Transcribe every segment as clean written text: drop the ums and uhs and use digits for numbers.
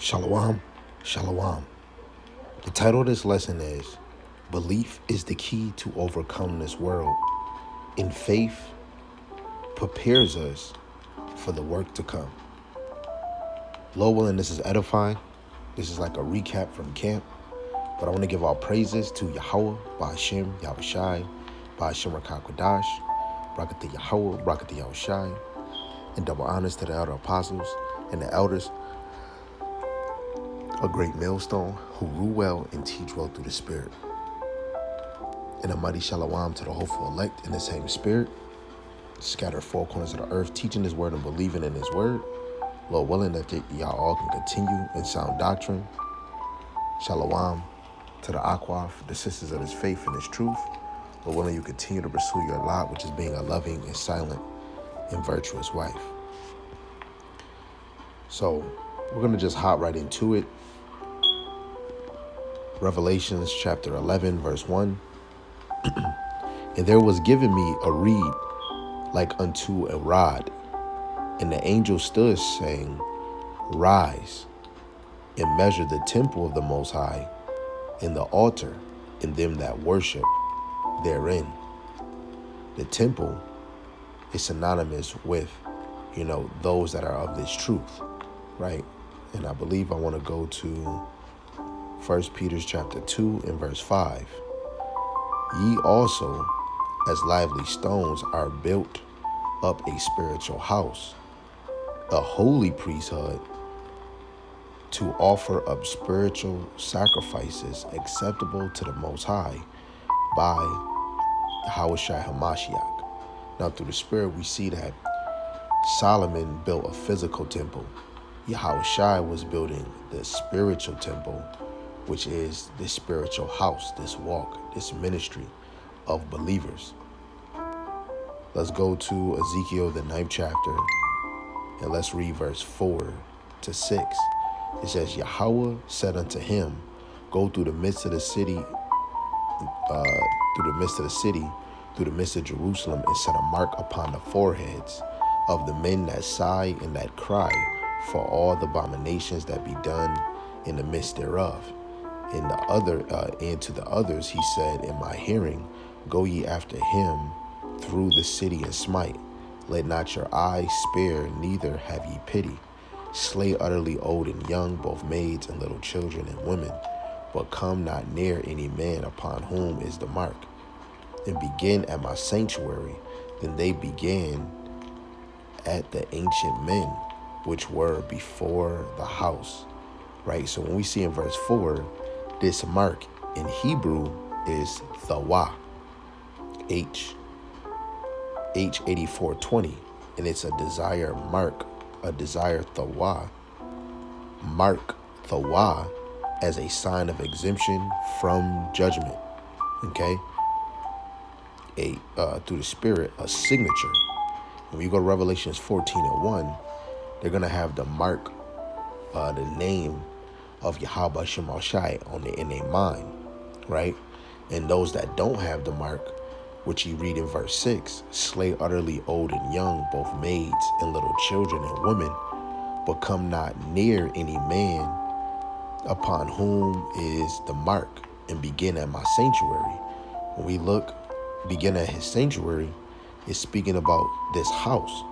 Shalom, shalom. The title of this lesson is Belief is the Key to Overcome This World. And faith prepares us for the work to come. Lord willing, this is edifying. This is like a recap from camp. But I want to give all praises to Yahweh, Ba'ashem, Yahushai, Ba'ashem Rakakwadash, Brakata Yahweh, Brakata Yahushai, and double honors to the elder apostles and the elders, a great millstone who rule well and teach well through the Spirit. And a mighty shalom to the hopeful elect in the same Spirit, scattered four corners of the earth, teaching His word and believing in His word. Lord willing that y'all all can continue in sound doctrine. Shalom to the Akwaf, the sisters of His faith and His truth. Lord willing you continue to pursue your lot, which is being a loving and silent and virtuous wife. So we're going to just hop right into it. Revelations chapter 11, verse 1. And there was given me a reed like unto a rod, and the angel stood, saying, Rise, and measure the temple of the Most High, and the altar, and them that worship therein. The temple is synonymous with, those that are of this truth, right? And I believe I want to go to 1 Peter chapter 2 and verse 5. Ye also, as lively stones, are built up a spiritual house, a holy priesthood, to offer up spiritual sacrifices acceptable to the Most High by Yahushua HaMashiach. Now, through the Spirit, we see that Solomon built a physical temple. Yahushua was building the spiritual temple, which is this spiritual house, this walk, this ministry of believers. Let's go to Ezekiel, the 9th chapter, and let's read verse 4 to 6. It says, Yahweh said unto him, Go through the midst of the city, through the midst of Jerusalem, and set a mark upon the foreheads of the men that sigh and that cry for all the abominations that be done in the midst thereof. And to the others he said in my hearing, Go ye after him through the city and smite. Let not your eyes spare, neither have ye pity. Slay utterly old and young, both maids and little children and women, but come not near any man upon whom is the mark. And begin at my sanctuary. Then they began at the ancient men, which were before the house. Right? So when we see in verse 4, this mark in Hebrew is Thawah, H8420, and it's a desire mark, a desire Thawah, mark Thawah as a sign of exemption from judgment. Okay, through the Spirit, a signature. When you go to Revelations 14 and 1, they're gonna have the mark, the name of Yahweh Shemashai in their mind, right? And those that don't have the mark, which you read in verse 6, slay utterly old and young, both maids and little children and women, but come not near any man upon whom is the mark, and begin at my sanctuary. When we look, begin at his sanctuary, it's speaking about this house,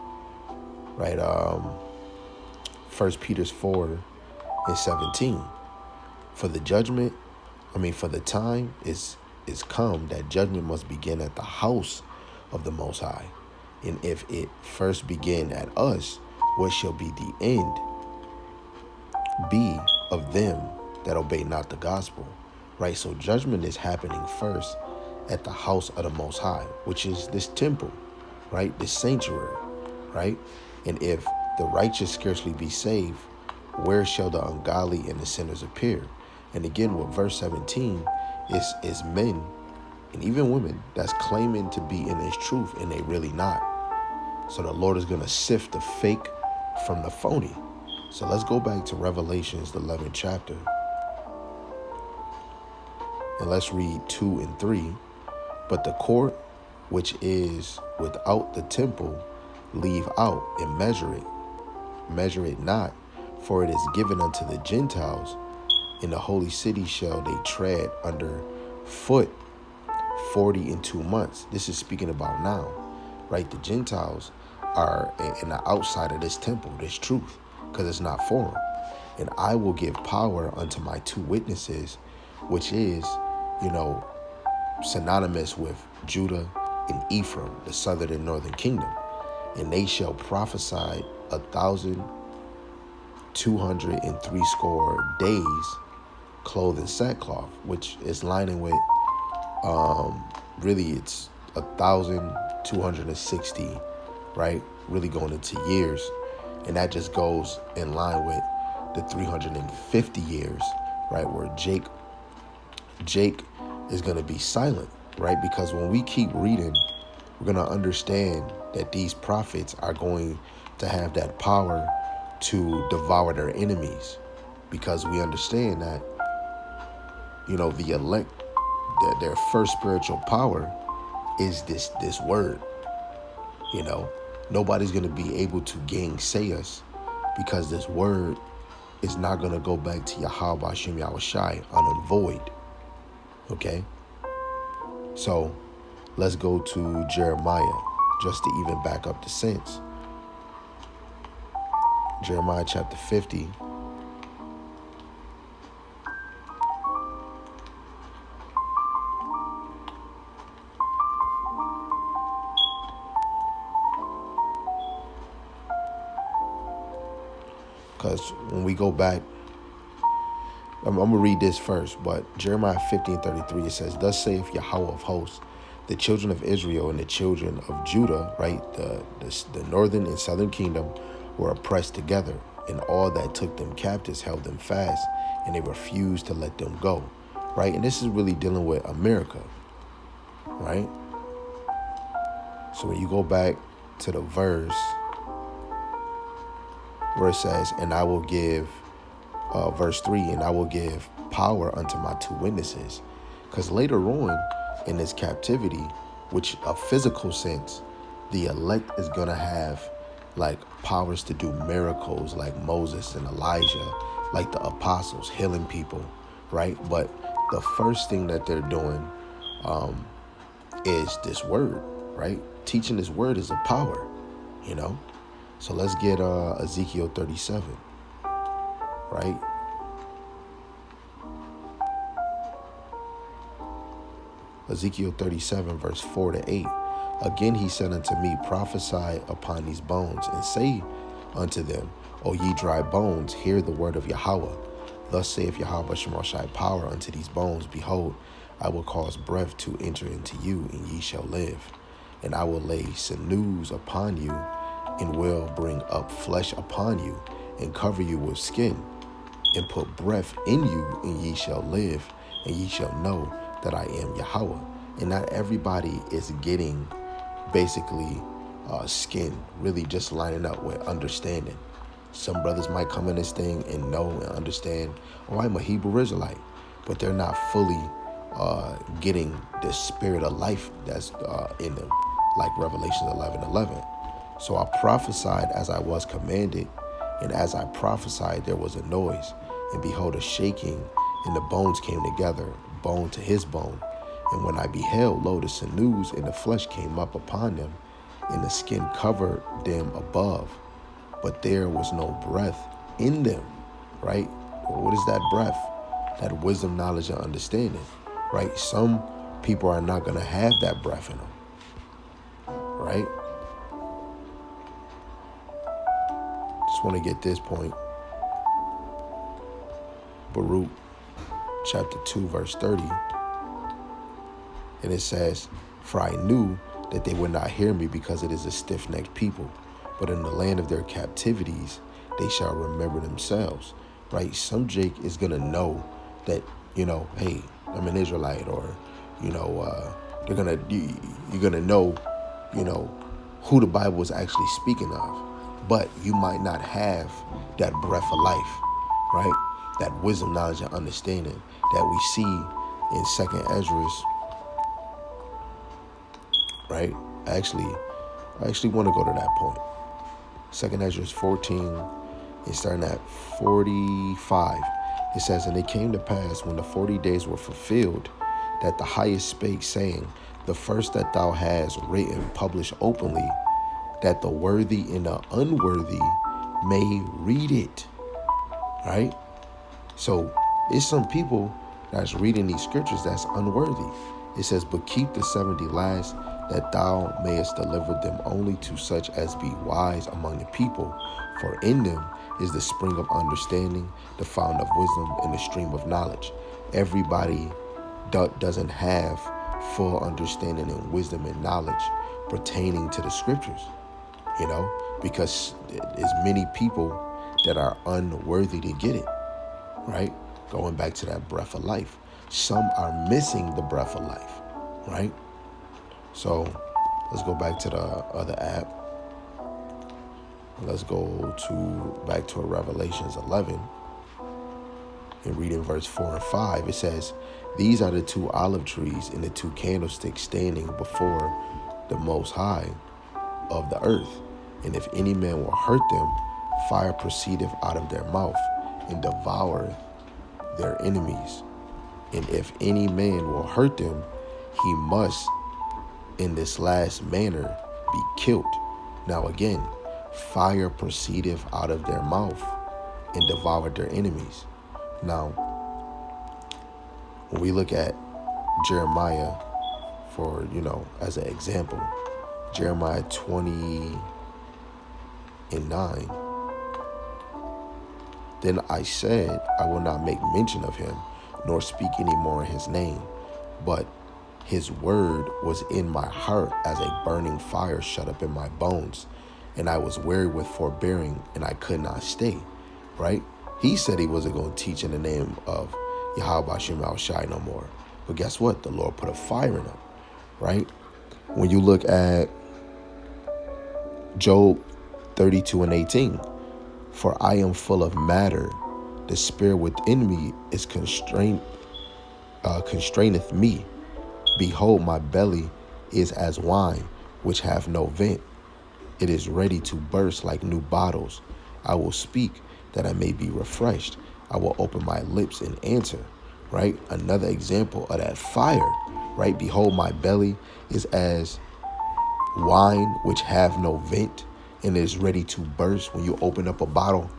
right? 1 Peter 4 and 17. For the time is come that judgment must begin at the house of the Most High. And if it first begin at us, what shall be the end be of them that obey not the gospel? Right? So judgment is happening first at the house of the Most High, which is this temple, right? This sanctuary, right? And if the righteous scarcely be saved, where shall the ungodly and the sinners appear? And again, with verse 17 is men and even women that's claiming to be in His truth, and they really not. So the Lord is going to sift the fake from the phony. So let's go back to Revelations, the 11th chapter. And let's read 2 and 3. But the court which is without the temple leave out, and measure it not, For it is given unto the Gentiles, in the holy city shall they tread under foot 40 and 2 months. This is speaking about now, right? The Gentiles are in the outside of this temple, this truth, because it's not for them. And I will give power unto my 2 witnesses, which is, synonymous with Judah and Ephraim, the southern and northern kingdom. And they shall prophesy 1,260 days, clothed in sackcloth, which is lining with, really it's 1,260, right? Really going into years. And that just goes in line with the 350 years, right? Where Jake is going to be silent, right? Because when we keep reading, we're going to understand that these prophets are going to have that power to devour their enemies, because we understand that, the elect, their first spiritual power is this word. Nobody's going to be able to gainsay us, because this word is not going to go back to Yahweh Hashem Yahushai unvoid. Okay? So let's go to Jeremiah, just to even back up the sense. Jeremiah chapter 50. Because when we go back, I'm going to read this first, but Jeremiah 15:33, it says, "Thus saith Yahweh of hosts, the children of Israel and the children of Judah," right, the northern and southern kingdom, "were oppressed together, and all that took them captives held them fast, and they refused to let them go," right? And this is really dealing with America, right? So when you go back to the verse where it says, "And I will give," verse 3, "and I will give power unto my 2 witnesses." Because later on in this captivity, which a physical sense, the elect is going to have like powers to do miracles like Moses and Elijah, like the apostles, healing people, right? But the first thing that they're doing is this word, right? Teaching this word is a power, So let's get Ezekiel 37, right? Ezekiel 37, verse 4-8. "Again he said unto me, Prophesy upon these bones, and say unto them, O ye dry bones, hear the word of Yahweh. Thus saith Yahweh Shemashai, power unto these bones. Behold, I will cause breath to enter into you, and ye shall live. And I will lay sinews upon you, and will bring up flesh upon you, and cover you with skin, and put breath in you, and ye shall live, and ye shall know that I am Yahweh." And not everybody is getting basically skin, really just lining up with understanding. Some brothers might come in this thing and know and understand, oh, I'm a Hebrew Israelite, but they're not fully getting the spirit of life that's in them, like Revelation 11:11. "So I prophesied as I was commanded, and as I prophesied there was a noise, and behold a shaking, and the bones came together, bone to his bone. And when I beheld, lo, the sinews and the flesh came up upon them, and the skin covered them above, but there was no breath in them," right? Well, what is that breath? That wisdom, knowledge, and understanding, right? Some people are not going to have that breath in them, right? Just want to get this point. Baruch chapter 2, verse 30. And it says, "For I knew that they would not hear me, because it is a stiff-necked people. But in the land of their captivities, they shall remember themselves." Right? Some Jake is going to know that, hey, I'm an Israelite, or, you're going to know, who the Bible is actually speaking of. But you might not have that breath of life, right? That wisdom, knowledge, and understanding that we see in 2nd Ezra, right? I actually want to go to that point. 2nd Ezra 14 It's starting at 45. It says, and it came to pass when the 40 days were fulfilled, that the highest spake, saying, the first that thou hast written, publish openly, that the worthy and the unworthy may read it. Right? So it's some people that's reading these scriptures that's unworthy. It says, but keep the 70 last, that thou mayest deliver them only to such as be wise among the people. For in them is the spring of understanding, the fount of wisdom, and the stream of knowledge. Everybody doesn't have full understanding and wisdom and knowledge pertaining to the scriptures, because there's many people that are unworthy to get it, right? Going back to that breath of life. Some are missing the breath of life, right? So let's go back to the other app. Let's go back to Revelations 11 and read in verse 4 and 5. It says, these are the 2 olive trees and the 2 candlesticks standing before the Most High of the earth. And if any man will hurt them, fire proceedeth out of their mouth and devoureth their enemies. And if any man will hurt them, he must in this last manner be killed. Now again, fire proceedeth out of their mouth and devoured their enemies. Now, when we look at Jeremiah for, as an example, Jeremiah 20:9, then I said, I will not make mention of him, nor speak any more in his name, but his word was in my heart as a burning fire shut up in my bones. And I was weary with forbearing, and I could not stay. Right? He said he wasn't going to teach in the name of Yahweh Shem Al Shai no more. But guess what? The Lord put a fire in him. Right? When you look at Job 32:18, for I am full of matter, the spirit within me is constraineth me. Behold, my belly is as wine, which hath no vent. It is ready to burst like new bottles. I will speak that I may be refreshed. I will open my lips and answer. Right? Another example of that fire. Right? Behold, my belly is as wine, which have no vent, and is ready to burst. When you open up a bottle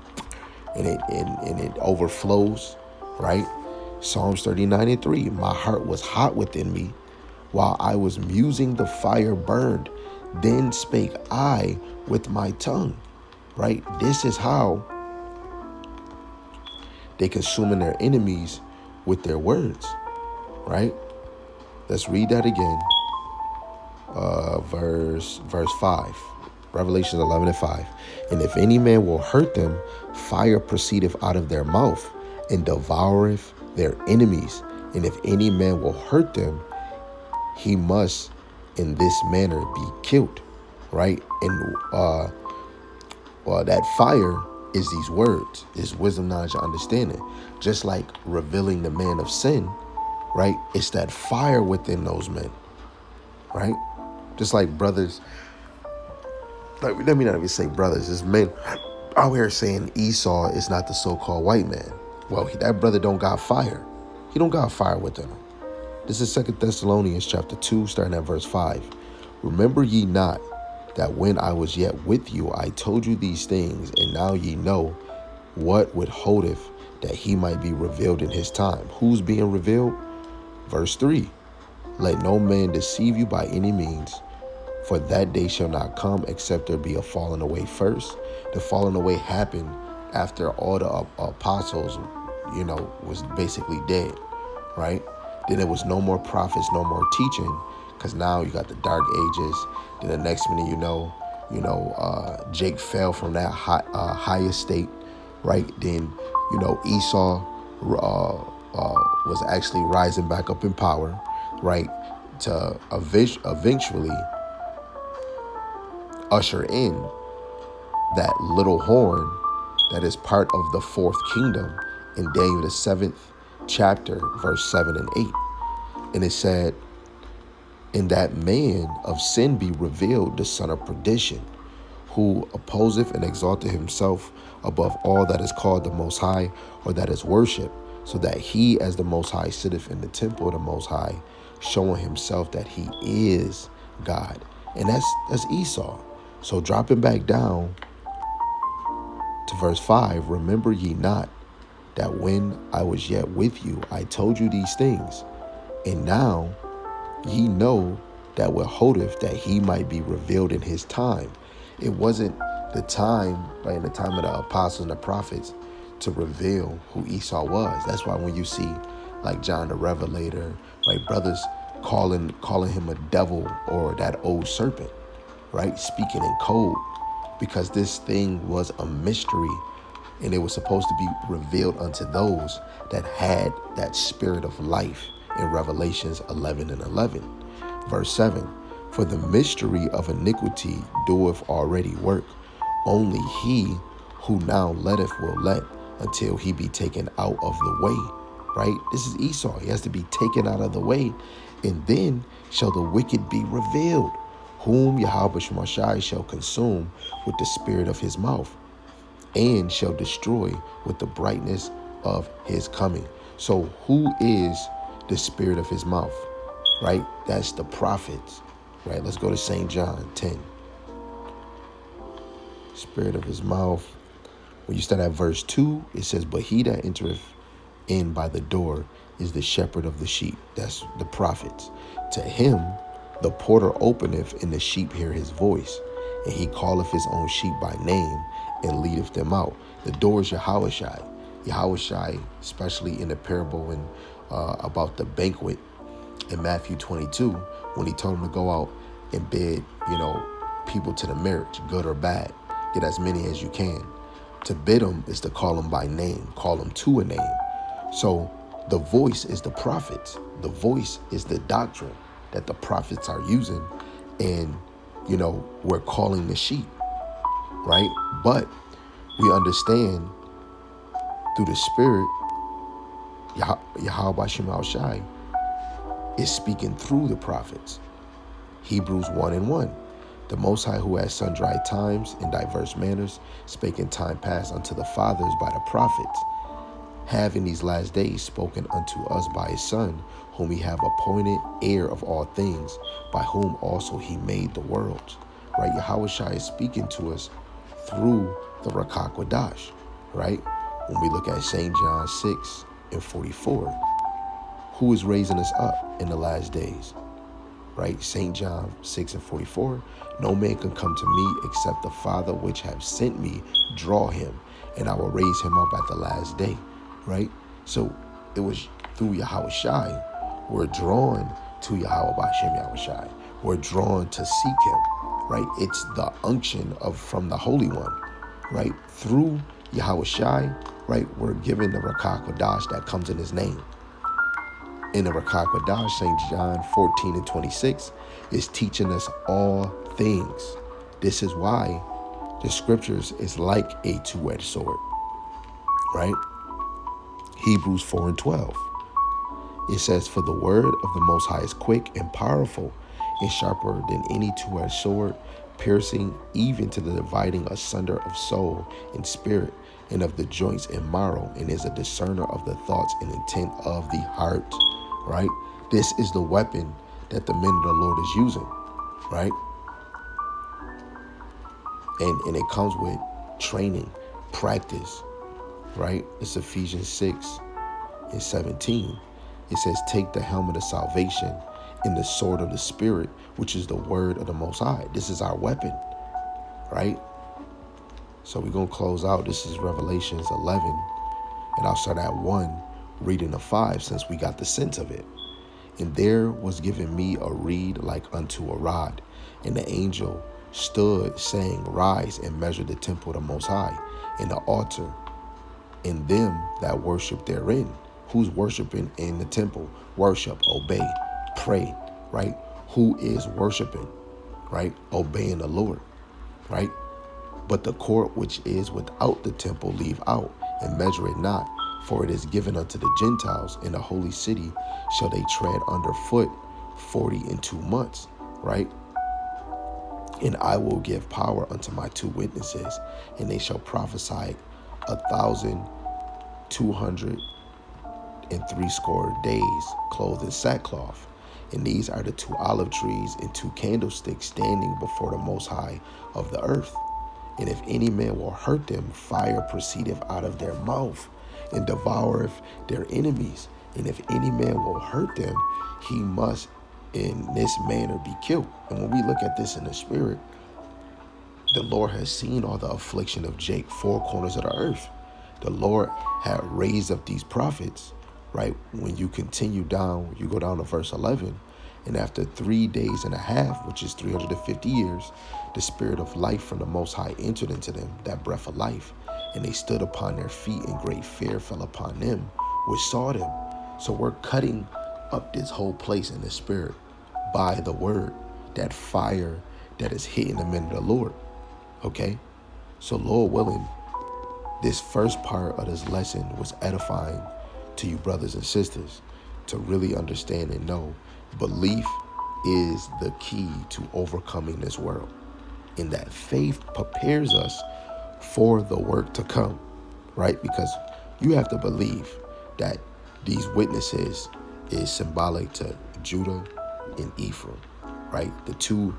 and it overflows. Right? Psalms 39:3. My heart was hot within me, while I was musing, the fire burned. Then spake I with my tongue. Right? This is how they consuming their enemies with their words. Right? Let's read that again. Verse 5. Revelation 11:5. And if any man will hurt them, fire proceedeth out of their mouth and devoureth their enemies. And if any man will hurt them, he must in this manner be killed. Right? And that fire is these words, is wisdom, knowledge, and understanding. Just like revealing the man of sin, right? It's that fire within those men, right? Just like brothers, like, let me not even say brothers, it's men out here saying Esau is not the so-called white man. Well, that brother don't got fire. He don't got fire within him. This is 2 Thessalonians chapter 2, starting at verse 5. Remember ye not that when I was yet with you, I told you these things, and now ye know what withholdeth, that he might be revealed in his time. Who's being revealed? Verse 3. Let no man deceive you by any means, for that day shall not come except there be a falling away first. The falling away happened after all the apostles, was basically dead, right? Then there was no more prophets, no more teaching, because now you got the dark ages. Then the next minute, Jake fell from that high estate, right? Then, Esau was actually rising back up in power, right? To eventually usher in that little horn that is part of the fourth kingdom in Daniel the 7th chapter, verse 7 and 8. And it said, in that man of sin be revealed, the son of perdition, who opposeth and exalteth himself above all that is called the Most High, or that is worship, so that he as the Most High sitteth in the temple of the Most High, showing himself that he is God. And that's Esau. So dropping back down to verse 5, remember ye not that when I was yet with you, I told you these things, and now ye know that withholdeth that he might be revealed in his time. It wasn't the time, right, in the time of the apostles and the prophets, to reveal who Esau was. That's why when you see like John the Revelator, right, brothers calling him a devil or that old serpent, right, speaking in code, because this thing was a mystery and it was supposed to be revealed unto those that had that spirit of life in Revelations 11 and 11. Verse 7, for the mystery of iniquity doeth already work. Only he who now letteth will let until he be taken out of the way, right? This is Esau. He has to be taken out of the way, and then shall the wicked be revealed, whom Yahweh Shemashai shall consume with the spirit of his mouth, and shall destroy with the brightness of his coming. So who is the spirit of his mouth, right? That's the prophets, right? Let's go to St. John 10. Spirit of his mouth. When you start at verse 2, it says, but he that entereth in by the door is the shepherd of the sheep. That's the prophets. To him the porter openeth, and the sheep hear his voice, and he calleth his own sheep by name and leadeth them out. The door is Yahushai. Yahushai, especially in the parable about the banquet in Matthew 22, when he told him to go out and bid, people to the marriage, good or bad, get as many as you can. To bid them is to call them by name, call them to a name. So the voice is the prophets. The voice is the doctrine that the prophets are using, and we're calling the sheep, right? But we understand through the Spirit, Yahweh Shem Shai is speaking through the prophets. Hebrews 1:1. The Most High, who at sundry times in diverse manners spake in time past unto the fathers by the prophets, have in these last days spoken unto us by his Son, whom he have appointed heir of all things, by whom also he made the worlds. Right? Yahweh Shai is speaking to us through the Rakak Wadash, right? When we look at St. John 6:44, who is raising us up in the last days? Right? St. John 6:44, no man can come to me except the Father which have sent me draw him, and I will raise him up at the last day. Right? So it was through Yahweh Shai we're drawn to Yahweh Bashem Yahweh Shai. We're drawn to seek him. Right? It's the unction from the Holy One. Right? Through Yahweh Shai, right, we're given the Rakak Wadash that comes in his name. In the Rakak Wadash, St. John 14:26 is teaching us all things. This is why the scriptures is like a two-edged sword, right? Hebrews 4:12. It says, for the word of the Most High is quick and powerful and sharper than any two-edged sword, piercing even to the dividing asunder of soul and spirit and of the joints and marrow, and is a discerner of the thoughts and intent of the heart. Right? This is the weapon that the men of the Lord is using, right? And it comes with training, practice, right? It's Ephesians 6:17. It says, take the helmet of salvation and the sword of the Spirit, which is the word of the Most High. This is our weapon, right? So we're going to close out. This is Revelations 11, and I'll start at 1, reading the 5, since we got the sense of it. And there was given me a reed like unto a rod, and the angel stood, saying, rise and measure the temple of the Most High, and the altar, and them that worship therein. Who's worshiping in the temple? Worship, obey, pray, right? Who is worshiping, right? Obeying the Lord, right? But the court which is without the temple leave out, and measure it not, for it is given unto the Gentiles. In the holy city shall they tread under foot 42 months, right? And I will give power unto my two witnesses, and they shall prophesy 1,260 days, clothed in sackcloth. And these are the two olive trees and two candlesticks standing before the Most High of the earth. And if any man will hurt them, fire proceedeth out of their mouth, and devoureth their enemies. And if any man will hurt them, he must in this manner be killed. And when we look at this in the spirit, the Lord has seen all the affliction of Jake, four corners of the earth. The Lord had raised up these prophets, right? When you continue down, you go down to verse 11, and after 3 days and a half, which is 350 years, the spirit of life from the Most High entered into them, that breath of life, and they stood upon their feet, and great fear fell upon them which saw them. So we're cutting up this whole place in the spirit by the word, that fire that is hitting the men of the Lord. Okay? So Lord willing, this first part of this lesson was edifying to you brothers and sisters to really understand and know belief is the key to overcoming this world. And that faith prepares us for the work to come, right? Because you have to believe that these witnesses is symbolic to Judah and Ephraim, right? The two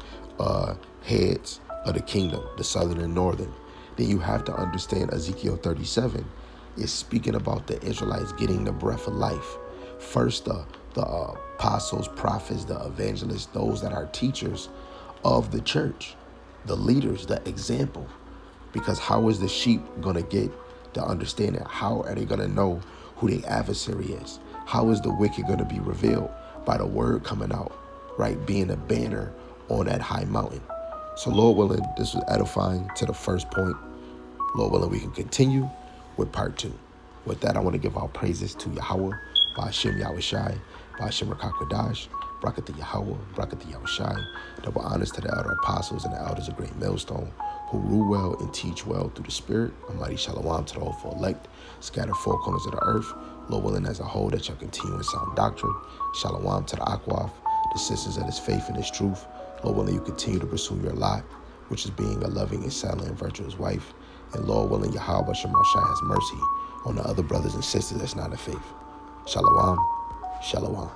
heads of the kingdom, the southern and northern. Then you have to understand Ezekiel 37 is speaking about the Israelites getting the breath of life. First, the apostles, prophets, the evangelists, those that are teachers of the church, the leaders, the example. Because how is the sheep going to get the understanding? How are they going to know who their adversary is? How is the wicked going to be revealed? By the word coming out, right? Being a banner on that high mountain. So Lord willing, this was edifying to the first point. Lord willing, we can continue with part 2. With that, I want to give our praises to Yahweh, Ba'ashem Yahushai, Ba'ashem Rakakwadash, Brakata Yahweh, Brakata Yahushai. Double honors to the elder apostles and the elders of Great Millstone, who rule well and teach well through the Spirit. Almighty Shalom to the hopeful elect, scattered four corners of the earth. Lord willing, as a whole, that shall continue in sound doctrine. Shalom to the Akwaf, the sisters of His faith and His truth. Lord willing, you continue to pursue your lot, which is being a loving, excellent, and virtuous wife. And Lord willing, Yahweh Shemashai has mercy on the other brothers and sisters that's not of faith. Shalom, shalom.